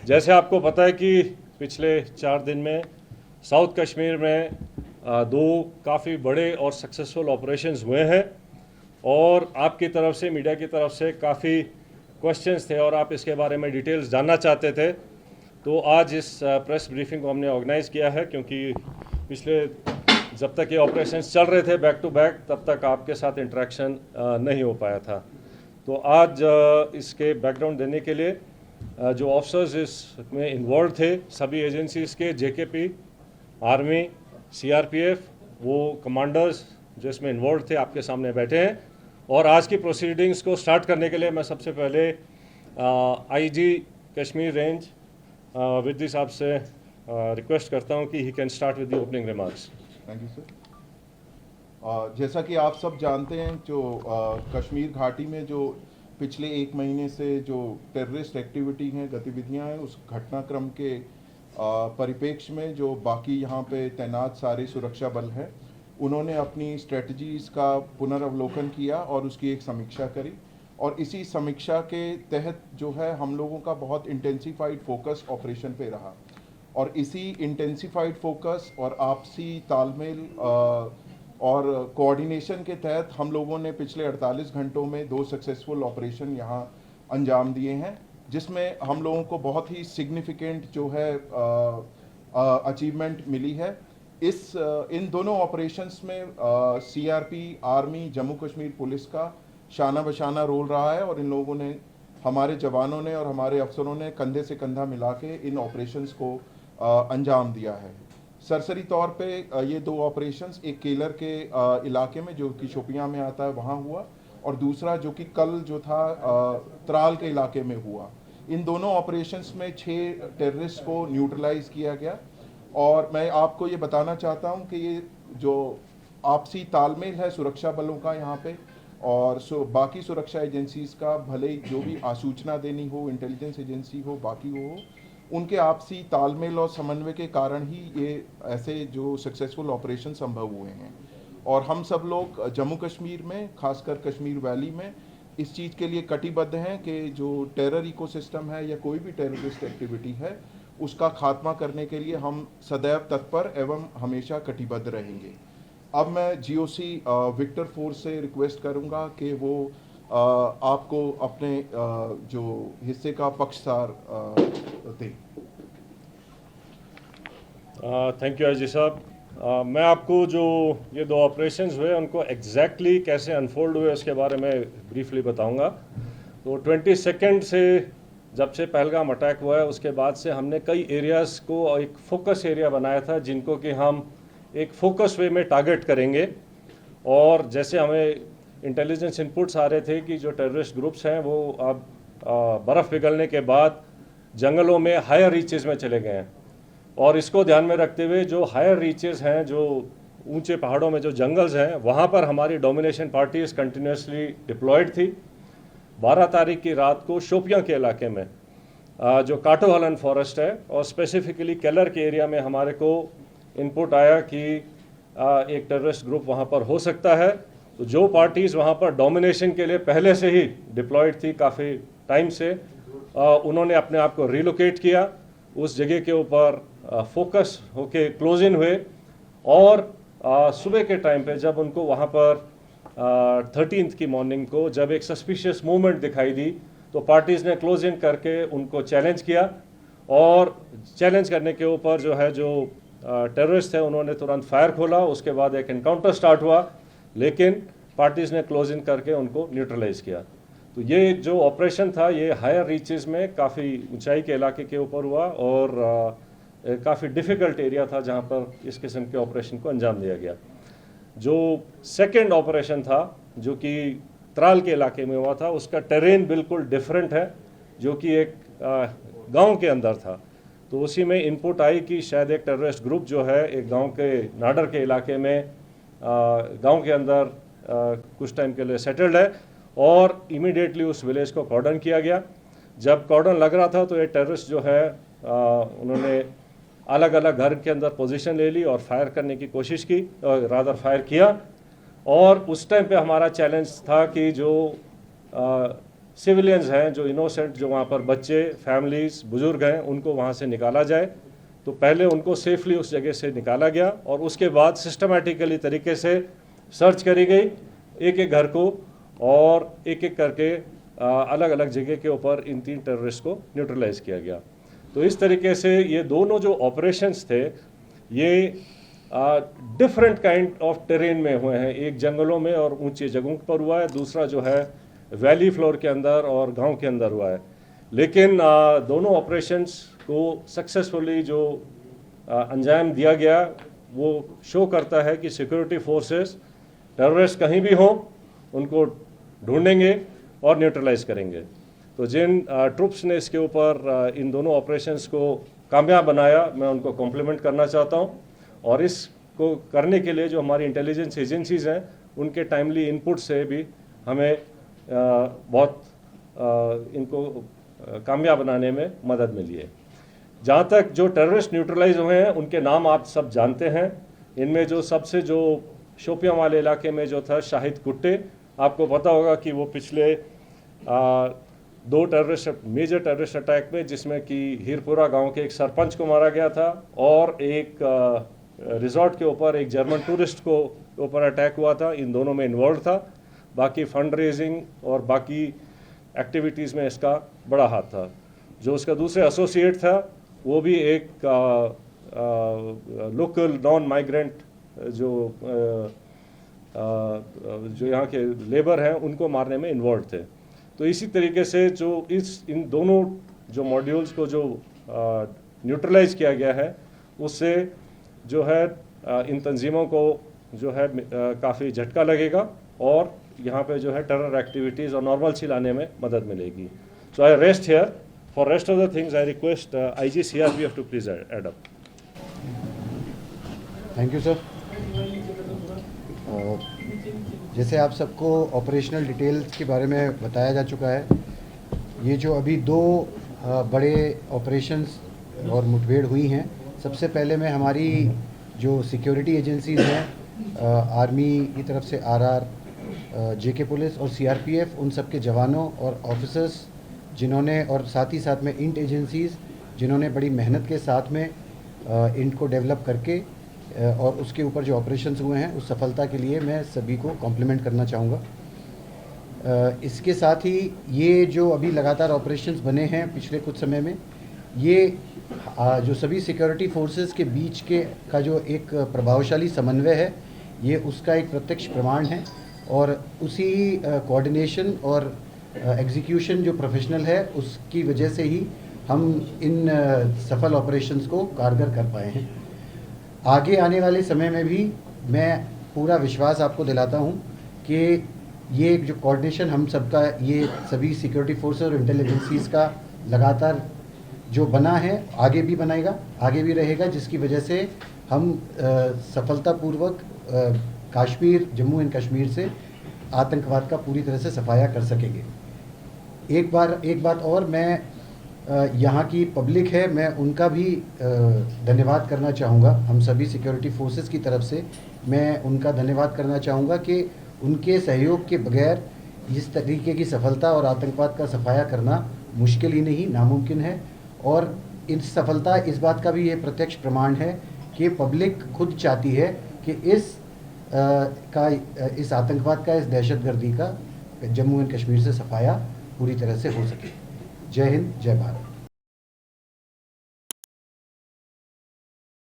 जैसे आपको पता है कि पिछले 4 दिन में साउथ कश्मीर में दो काफ़ी बड़े और सक्सेसफुल ऑपरेशंस हुए हैं और आपकी तरफ से, मीडिया की तरफ से काफ़ी क्वेश्चंस थे और आप इसके बारे में डिटेल्स जानना चाहते थे। तो आज इस प्रेस ब्रीफिंग को हमने ऑर्गेनाइज़ किया है, क्योंकि पिछले जब तक ये ऑपरेशंस चल रहे थे बैक टू बैक, तब तक आपके साथ इंटरेक्शन नहीं हो पाया था। तो आज इसके बैकग्राउंड देने के लिए जो ऑफिसर्स इसमें इन्वॉल्व थे, सभी एजेंसीज़ के, जेकेपी, आर्मी, सीआरपीएफ, वो कमांडर्स जो इसमें इन्वॉल्व थे आपके सामने बैठे हैं। और आज की प्रोसीडिंग्स को स्टार्ट करने के लिए मैं सबसे पहले आईजी कश्मीर रेंज विद्दी साहब से रिक्वेस्ट करता हूं कि he can start with the opening remarks. Thank you sir. जैसा कि आप सब जानते हैं, जो कश्मीर घाटी में जो पिछले 1 महीने से जो टेररिस्ट एक्टिविटी हैं, गतिविधियां हैं, उस घटनाक्रम के परिप्रेक्ष्य में जो बाकी यहाँ पे तैनात सारे सुरक्षा बल हैं, उन्होंने अपनी स्ट्रेटजीज़ का पुनर्वलोकन किया और उसकी एक समीक्षा करी। और इसी समीक्षा के तहत जो है हम लोगों का बहुत इंटेंसिफाइड फोकस ऑपरेशन पे रहा, और इसी इंटेंसिफाइड फोकस और आपसी तालमेल और कोऑर्डिनेशन के तहत हम लोगों ने पिछले 48 घंटों में 2 सक्सेसफुल ऑपरेशन यहाँ अंजाम दिए हैं, जिसमें हम लोगों को बहुत ही सिग्निफिकेंट जो है अचीवमेंट मिली है। इन दोनों ऑपरेशंस में CRP, army, Jammu Kashmir police का शाना बशाना रोल रहा है, और इन लोगों ने, हमारे जवानों ने और हमारे अफसरों ने कंधे से कंधा मिला के इन ऑपरेशंस को अंजाम दिया है। सरसरी तौर पे ये 2 ऑपरेशंस, एक केलर के इलाके में जो कि शोपियां में आता है वहाँ हुआ, और दूसरा जो कि कल जो था त्राल के इलाके में हुआ। इन दोनों ऑपरेशंस में 6 टेररिस्ट को न्यूट्रलाइज किया गया। और मैं आपको ये बताना चाहता हूँ कि ये जो आपसी तालमेल है सुरक्षा बलों का यहाँ पे, और बाकी सुरक्षा एजेंसीज का, भले ही जो भी आसूचना देनी हो, इंटेलिजेंस एजेंसी हो, बाकी हो, उनके आपसी तालमेल और समन्वय के कारण ही ये ऐसे जो सक्सेसफुल ऑपरेशन संभव हुए हैं। और हम सब लोग जम्मू कश्मीर में, खासकर कश्मीर वैली में, इस चीज़ के लिए कटिबद्ध हैं कि जो टेरर इकोसिस्टम है या कोई भी टेररिस्ट एक्टिविटी है, उसका खात्मा करने के लिए हम सदैव तत्पर एवं हमेशा कटिबद्ध रहेंगे। अब मैं जीओसी विक्टर फोर्स से रिक्वेस्ट करूंगा कि वो आपको अपने जो हिस्से का पक्षसार दें। थैंक यू आईजी साहब। मैं आपको जो ये 2 ऑपरेशंस हुए उनको एग्जैक्टली कैसे अनफोल्ड हुए उसके बारे में ब्रीफली बताऊंगा। तो 22 से जब से पहलगाम अटैक हुआ है, उसके बाद से हमने कई एरियाज़ को एक फोकस एरिया बनाया था, जिनको कि हम एक फोकस वे में टारगेट करेंगे। और जैसे हमें इंटेलिजेंस इनपुट्स आ रहे थे कि जो टेररिस्ट ग्रुप्स हैं वो अब बर्फ़ पिघलने के बाद जंगलों में हायर रीचेज़ में चले गए हैं, और इसको ध्यान में रखते हुए जो हायर रीचेज़ हैं, जो ऊंचे पहाड़ों में जो जंगल्स हैं, वहाँ पर हमारी डोमिनेशन पार्टीज़ कंटिन्यूसली डिप्लॉयड थी। 12 तारीख की रात को शोपियां के इलाके में जो काटोहलन फॉरेस्ट है, और स्पेसिफिकली केलर के एरिया में हमारे को इनपुट आया कि एक टेररिस्ट ग्रुप वहाँ पर हो सकता है। तो जो पार्टीज़ वहाँ पर डोमिनेशन के लिए पहले से ही डिप्लॉयड थी काफ़ी टाइम से, उन्होंने अपने आप को रिलोकेट किया, उस जगह के ऊपर फोकस होके क्लोज इन हुए। और सुबह के टाइम पे जब उनको वहाँ पर 13th की मॉर्निंग को जब एक सस्पिशियस मूवमेंट दिखाई दी, तो पार्टीज़ ने क्लोज इन करके उनको चैलेंज किया, और चैलेंज करने के ऊपर जो है जो टेररिस्ट थे उन्होंने तुरंत फायर खोला। उसके बाद एक एनकाउंटर स्टार्ट हुआ, लेकिन पार्टीज़ ने क्लोज इन करके उनको न्यूट्रलाइज किया। तो ये जो ऑपरेशन था ये हायर रीचेज़ में काफ़ी ऊंचाई के इलाके के ऊपर हुआ, और काफ़ी डिफ़िकल्ट एरिया था जहाँ पर इस किस्म के ऑपरेशन को अंजाम दिया गया। जो सेकेंड ऑपरेशन था जो कि त्राल के इलाके में हुआ था, उसका टेरेन बिल्कुल डिफरेंट है, जो कि एक गांव के अंदर था। तो उसी में इनपुट आई कि शायद एक टेररिस्ट ग्रुप जो है एक गांव के नाडर के इलाके में गांव के अंदर कुछ टाइम के लिए सेटल्ड है, और इमीडिएटली उस विलेज को कॉर्डन किया गया। जब कॉर्डन लग रहा था तो ये टेररिस्ट जो है उन्होंने अलग अलग घर के अंदर पोजीशन ले ली और फायर करने की कोशिश की, रादर फायर किया। और उस टाइम पे हमारा चैलेंज था कि जो सिविलियंस हैं जो इनोसेंट, जो वहाँ पर बच्चे, फैमिलीज, बुजुर्ग हैं, उनको वहाँ से निकाला जाए। तो पहले उनको सेफली उस जगह से निकाला गया और उसके बाद सिस्टमेटिकली तरीके से सर्च करी गई एक एक घर को, और एक एक करके अलग अलग जगह के ऊपर इन 3 टेररिस्ट को न्यूट्रलाइज किया गया। तो इस तरीके से ये दोनों जो ऑपरेशंस थे ये डिफरेंट काइंड ऑफ टेरेन में हुए हैं। एक जंगलों में और ऊंची जगहों पर हुआ है, दूसरा जो है वैली फ्लोर के अंदर और गांव के अंदर हुआ है। लेकिन दोनों ऑपरेशंस को सक्सेसफुली जो अंजाम दिया गया वो शो करता है कि सिक्योरिटी फोर्सेस टेररिस्ट कहीं भी हों उनको ढूंढेंगे और न्यूट्रलाइज करेंगे। तो जिन ट्रुप्स ने इसके ऊपर इन दोनों ऑपरेशंस को कामयाब बनाया, मैं उनको कॉम्प्लीमेंट करना चाहता हूं। और इसको करने के लिए जो हमारी इंटेलिजेंस एजेंसीज़ हैं उनके टाइमली इनपुट से भी हमें बहुत इनको कामयाब बनाने में मदद मिली है। जहाँ तक जो टेररिस्ट न्यूट्रलाइज हुए हैं उनके नाम आप सब जानते हैं। इनमें जो सबसे जो शोपियां वाले इलाके में जो था शाहिद कुट्टे, आपको पता होगा कि वो पिछले 2 मेजर टेररिस्ट अटैक में, जिसमें कि हीरपुरा गांव के एक सरपंच को मारा गया था और एक रिजॉर्ट के ऊपर एक जर्मन टूरिस्ट को ऊपर अटैक हुआ था, इन दोनों में इन्वॉल्व था। बाकी फंड रेजिंग और बाकी एक्टिविटीज़ में इसका बड़ा हाथ था। जो उसका दूसरे एसोसिएट था वो भी एक लोकल नॉन माइग्रेंट जो यहाँ के लेबर हैं उनको मारने में इन्वॉल्व थे। तो इसी तरीके से जो इन दोनों जो मॉड्यूल्स को जो न्यूट्रलाइज किया गया है उससे जो है इन तंजीमों को जो है काफ़ी झटका लगेगा और यहाँ पे जो है टेरर एक्टिविटीज़ और नॉर्मलसी लाने में मदद मिलेगी। So I rest here. For rest of the things I request IG CRPF to please add up. Thank you sir. जैसे आप सबको ऑपरेशनल डिटेल्स के बारे में बताया जा चुका है, ये जो अभी 2 बड़े ऑपरेशंस और मुठभेड़ हुई हैं, सबसे पहले मैं हमारी जो सिक्योरिटी एजेंसीज़ हैं, आर्मी की तरफ से RR, JK पुलिस और CRPF, उन सब के जवानों और ऑफिसर्स जिन्होंने, और साथ ही साथ में इंट एजेंसीज़ जिन्होंने बड़ी मेहनत के साथ में इंट को डेवलप करके और उसके ऊपर जो ऑपरेशंस हुए हैं उस सफलता के लिए मैं सभी को कॉम्प्लीमेंट करना चाहूँगा। इसके साथ ही ये जो अभी लगातार ऑपरेशंस बने हैं पिछले कुछ समय में, ये जो सभी सिक्योरिटी फोर्सेस के बीच का जो एक प्रभावशाली समन्वय है, ये उसका एक प्रत्यक्ष प्रमाण है। और उसी कोऑर्डिनेशन और एग्जीक्यूशन जो प्रोफेशनल है उसकी वजह से ही हम इन सफल ऑपरेशंस को कारगर कर पाए हैं। आगे आने वाले समय में भी मैं पूरा विश्वास आपको दिलाता हूं कि ये जो कोऑर्डिनेशन हम सबका, ये सभी सिक्योरिटी फोर्स और इंटेलिजेंसीज का लगातार जो बना है आगे भी बनाएगा, आगे भी रहेगा, जिसकी वजह से हम सफलतापूर्वक कश्मीर, जम्मू एंड कश्मीर से आतंकवाद का पूरी तरह से सफाया कर सकेंगे। एक बात और, मैं यहाँ की पब्लिक है, मैं उनका भी धन्यवाद करना चाहूँगा। हम सभी सिक्योरिटी फोर्सेस की तरफ से मैं उनका धन्यवाद करना चाहूँगा कि उनके सहयोग के बगैर इस तरीके की सफलता और आतंकवाद का सफाया करना मुश्किल ही नहीं, नामुमकिन है। और इस सफलता इस बात का भी ये प्रत्यक्ष प्रमाण है कि पब्लिक खुद चाहती है कि इस आतंकवाद का, इस दहशतगर्दी का जम्मू एंड कश्मीर से सफाया पूरी तरह से हो सके। जय हिंद, जय भारत।